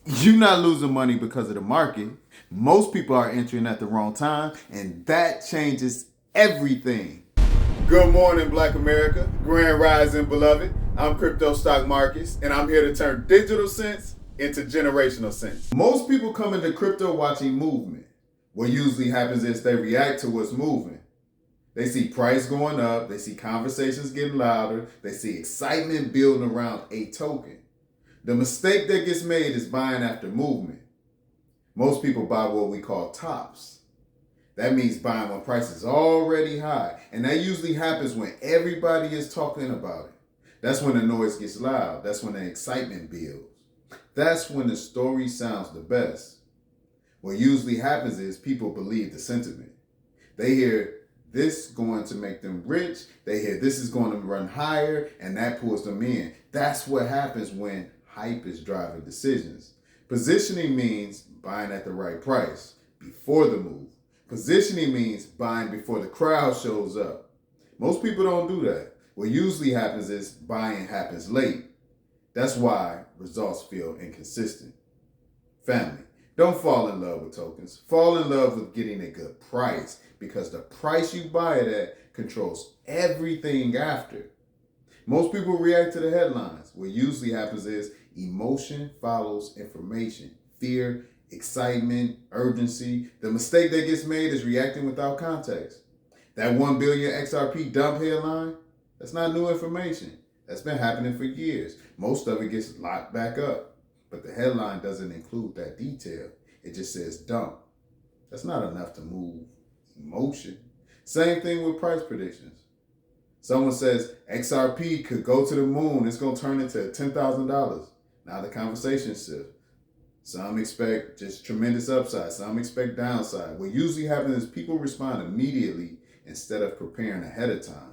You're not losing money because of the market. Most people are entering at the wrong time, and that changes everything. Good morning, Black America. Grand Rising, beloved. I'm Crypto Stock Markets, and I'm here to turn digital sense into generational sense. Most people come into crypto watching movement. What usually happens is they react to what's moving. They see price going up, they see conversations getting louder, they see excitement building around a token. The mistake that gets made is buying after movement. Most people buy what we call tops. That means buying when price is already high. And that usually happens when everybody is talking about it. That's when the noise gets loud. That's when the excitement builds. That's when the story sounds the best. What usually happens is people believe the sentiment. They hear this going to make them rich. They hear this is going to run higher, and that pulls them in. That's what happens when hype is driving decisions. Positioning means buying at the right price before the move. Positioning means buying before the crowd shows up. Most people don't do that. What usually happens is buying happens late. That's why results feel inconsistent. Family, don't fall in love with tokens. Fall in love with getting a good price, because the price you buy it at controls everything after. Most people react to the headlines. What usually happens is emotion follows information. Fear, excitement, urgency. The mistake that gets made is reacting without context. That 1 billion XRP dump headline, that's not new information. That's been happening for years. Most of it gets locked back up. But the headline doesn't include that detail. It just says dump. That's not enough to move emotion. Same thing with price predictions. Someone says XRP could go to the moon. It's going to turn into $10,000. Now the conversation shifts. Some expect just tremendous upside. Some expect downside. What usually happens is people respond immediately instead of preparing ahead of time.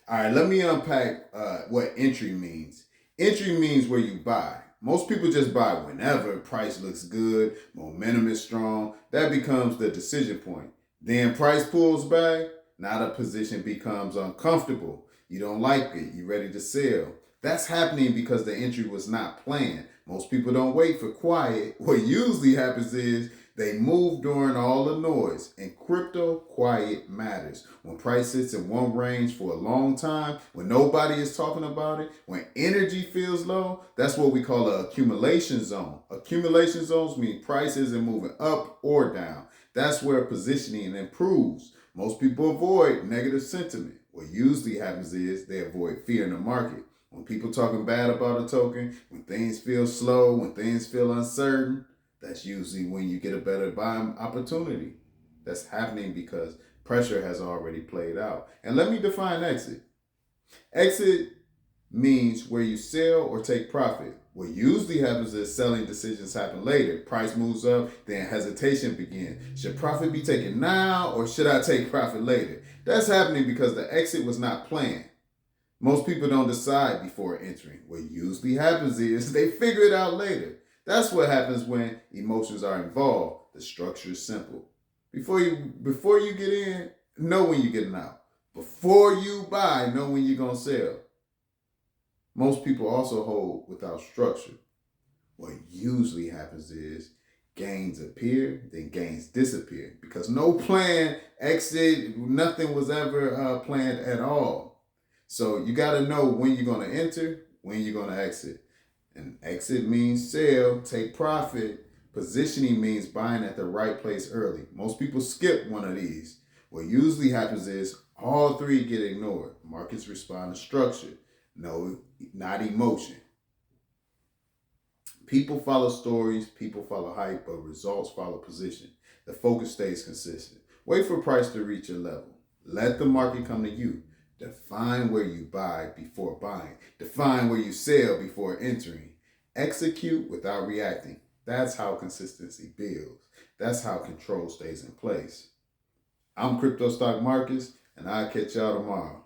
All right, let me unpack what entry means. Entry means where you buy. Most people just buy whenever price looks good, momentum is strong. That becomes the decision point. Then price pulls back. Now the position becomes uncomfortable. You don't like it. You're ready to sell. That's happening because the entry was not planned. Most people don't wait for quiet. What usually happens is they move during all the noise. In crypto, quiet matters. When price sits in one range for a long time, when nobody is talking about it, when energy feels low, that's what we call an accumulation zone. Accumulation zones mean price isn't moving up or down. That's where positioning improves. Most people avoid negative sentiment. What usually happens is they avoid fear in the market. When people talking bad about a token, when things feel slow, when things feel uncertain, that's usually when you get a better buying opportunity. That's happening because pressure has already played out. And let me define exit. Exit means where you sell or take profit. What usually happens is selling decisions happen later. Price moves up, then hesitation begins. Should profit be taken now, or should I take profit later? That's happening because the exit was not planned. Most people don't decide before entering. What usually happens is they figure it out later. That's what happens when emotions are involved. The structure is simple. Before you get in, know when you're getting out. Before you buy, know when you're going to sell. Most people also hold without structure. What usually happens is gains appear, then gains disappear. Because no plan, exit, nothing was ever planned at all. So you got to know when you're going to enter, when you're going to exit. And exit means sell, take profit. Positioning means buying at the right place early. Most people skip one of these. What usually happens is all three get ignored. Markets respond to structure, no, not emotion. People follow stories, people follow hype, but results follow position. The focus stays consistent. Wait for price to reach your level. Let the market come to you. Define where you buy before buying. Define where you sell before entering. Execute without reacting. That's how consistency builds. That's how control stays in place. I'm Crypto Stock Markets, and I'll catch y'all tomorrow.